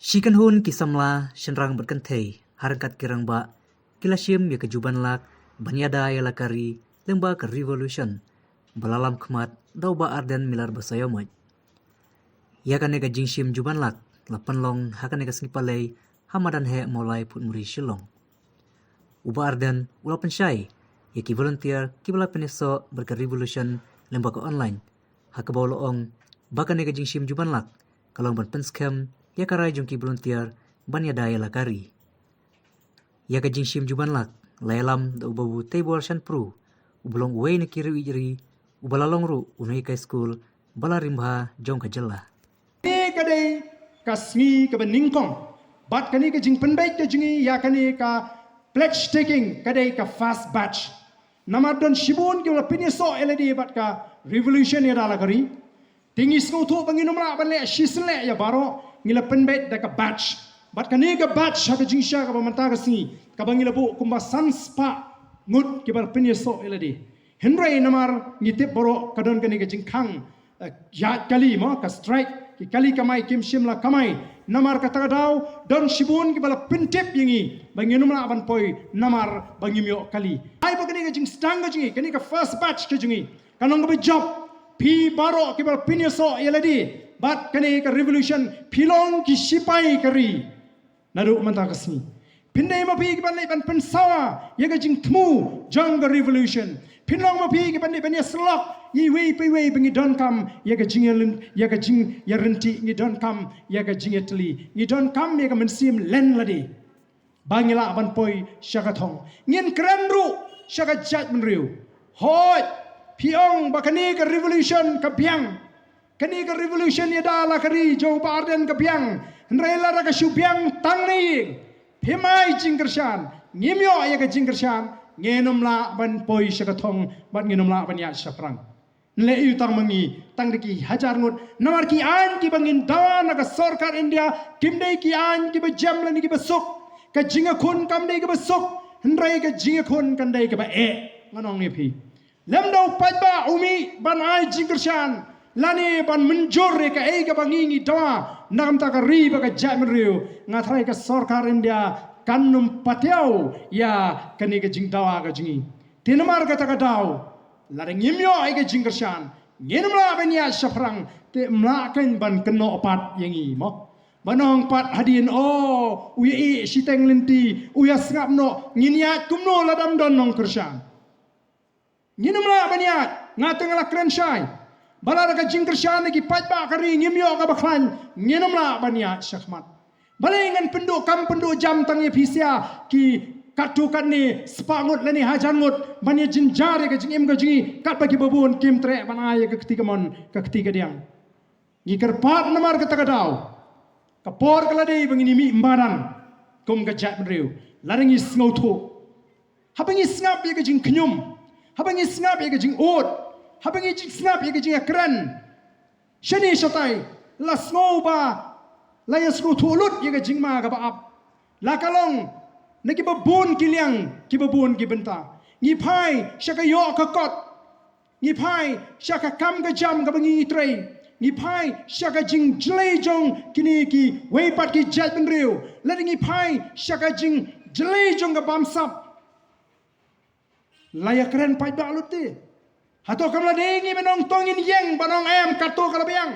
Shikan hun kisamla shenrang berkentei harangkat kirang ba kilashim ya kejuban lak banyada ya lakari lemba ke revolution balalam khmat dau ba arden milar basayomoj ya kane ka jingshim juban lak lapan long hakane ka snipalei hamadan he molai put muri shilong uba arden ulapan syai ya ki volunteer ki bala peneso berka revolution lemba ke online hakabau loong bakane ka jingshim juban lak kalong ban penskem ya karai jungki volunteer ban ya daya lakari ya ka jingshim juban lak layalam da ubabu table shan pru ubulong uwe ne kiri wijri ubalalong ru unai kai school bala rimba jong ka jella ni kadai kasngi ka beningkong bat kani ka jing penbaik ka jingi ya kani ka pledge taking kadai ka fast batch namadon shibun ki wala piniso eledi bat ka revolution ya dala kari tinggi sku tu banginum la ban le shisle ya baro ngila penbaik da ka batch bat kani ka batch ha ka jingsha ka bamanta ka singi ka bangila bu kumba sanspa ngut ki bar piniso eledi henry namar ngitip baro kadon kani ka jingkhang ya kali mo ka strike ki kali kamai kim shimla kamai namar kata daw don shibun ki bala pintip yingi banginum la ban poi namar bangimyo kali ai bagani ka jing stanga jingi kani ka first batch ka jingi kanong ka job pi baro ki bala pinyoso yeladi bat kani ka revolution pilong ki sipai kari nadu manta kasni pindai ma pi ki ban pensawa ya ka jing tmu jang ka revolution pinlong ma pi ki ban ya slok yi wei pi wei bengi don kam ya ka jing ya ka jing ya renti ngi don kam ya ka jing etli ngi don kam ya ka mensim len ladi bangila ban poi shaka thong ngin kranru shaka jat menriu hoi piong bakani ka revolution ka biang kani ka revolution ya dala kari jo barden ka biang nrela ra ka shubiang tangni phimai jingkershan ngimyo ya ka jingkershan ngenom la ban poi shaka thong ban ngenom la ban ya shaprang le utang mangi tang deki hajar ngut namar ki an ki bangin dawan ka sarkar india kimdei ki an ki bajam lani ki basuk ka jinga khun kamdei ki basuk hendrai ka jinga khun kandai ka ba e nganong ni phi lemdo pajba umi ban ai jingkershan lani ban menjor ka e ka bangi ni dawa nam ta ka ri ba ka jam riu ngathrai ka sarkar india kanum patiau ya kani ka jing dawa ka jingi tinamar ka ta ka daw ladang ngimyo ai ka jingkershan nginum la ben ya shafrang te mlakan ban keno pat yangi mo banong pat hadin uya e siteng linti uya sngap no nginya kumno ladam don nong kershan nginum la ben ya ngateng la kren shai balara ka jingkershan ki pajba kari ngimyo ka baklan nginum la ben ya shakmat balengan pendu jam tangi pisia ki katukan ni sepangut lani hajangut bani jinjari ke jingim ke jingi kat bagi babun kim tre banaya ke ketiga mon ke ketiga diang ni kerpat namar ke takadau kapor keladi bangini mi embaran kum ke jat meriu laringi sngotu habangi snap ye ke jing knyum habangi snap ye ke jing ot habangi jing snap ye ke jing akran shani shatai la sngoba la yasrutu lut ye ke jing ma ka baap la kalong nagi babun kiliang ki babun ki benta ngi phai shaka yo ka kot ngi phai shaka kam ka jam ka bangi trei ngi phai shaka jing jlei jong kini ki wei pat ki jat ben riu la ngi phai shaka jing jlei jong ka bam sap layak keren pai ba luti hato kam la dengi menong tongin yeng banong em kato ka labiang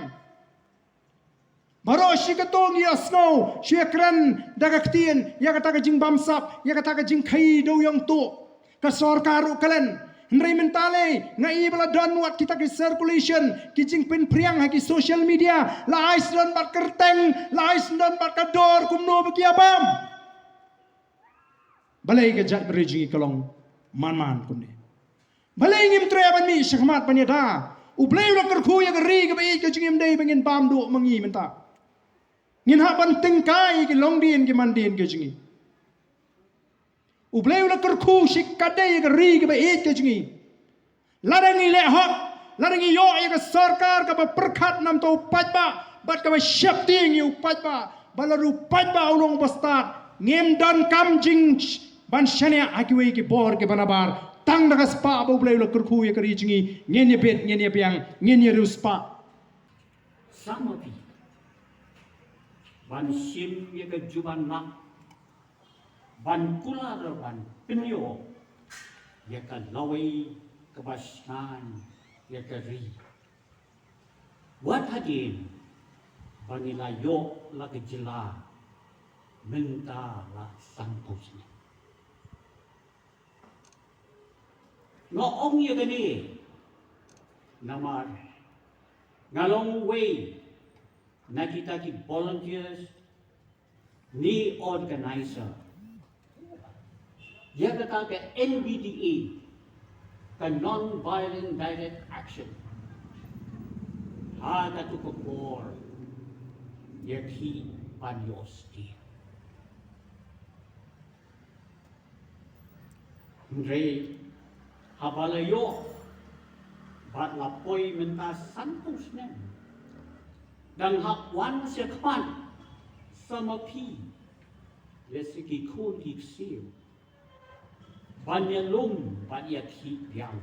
baro shi katong ya snow shi kran daga ktien ya kata ka jing bamsap ya kata ka jing khai do yang tu ka sarkaru kalen ndrei mentale ngai bala don wat kita ki circulation ki jing pin priang ha ki social media la ais don bat kerteng la ais don bat ka dor kumno bagi abam balai ka jat berjing kalong man kunde balai ngim tre ban mi shakmat ban ya da ublei lo kerkhu ya ri ka bai ka jing im dei bangin bam do mangi menta ngin ha ban tingkai ki longdien ki mandien ke jingi ubleu la kerku shik kadai ke ri ke ba et ke jingi larangi le hot larangi yo ya ke sarkar ka ba perkhat nam to pajba bat ka ba shakti ngi pajba balaru pajba ulong bastat ngem don kam jing ban shania akiwe ki bor ke banabar tang daga spa ba ubleu la kerku ya ke ri jingi ngen ye bet ngen ye piang ngen ye ruspa sama pi ban sim ya ke juban nak ban kular ban penyo ya ke lawai ke basnan ya ke ri wat hadin banila yo la ke jela menta la santos ngong ya gani namar ngalong way na kita ki volunteers ni organizer ya kata ke NBDA ka non-violent direct action ha katu ko por ya ki panyos di Andre habalayo bat lapoy menta santos nem dan hakwan siya kapan sama pi lesiki kun iksir banyalum banyak hi piang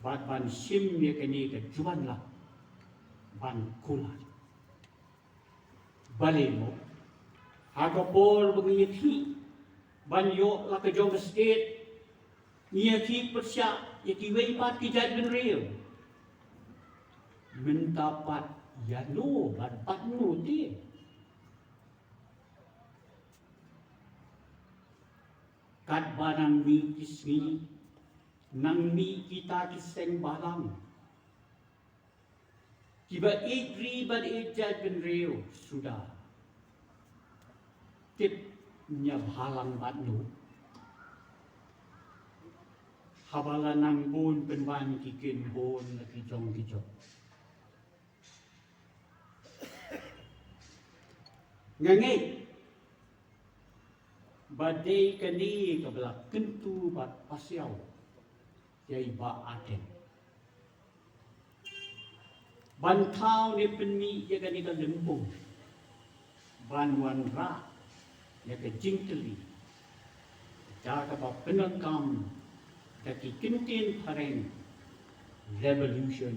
bat ban sim ya kini ke juan lah ban kulat balemo hagapol bangiyat hi banyo la ke jong state niya ki persya ya ki wei pat ki jad ben real mentapat ya no bat no dia kat barang mi kismi nang mi kita kiseng balang kiba idri bat ijad ben real sudah tip nya balang bat no habala nang bun penwan kikin bun na kijong ngangay badai kani kabla kentu bat pasyaw yay ba atin bantaw ni penmi ya kani ka lembong banwan ra ya ka jingteli jaga ba penangkam daki kintin pareng revolution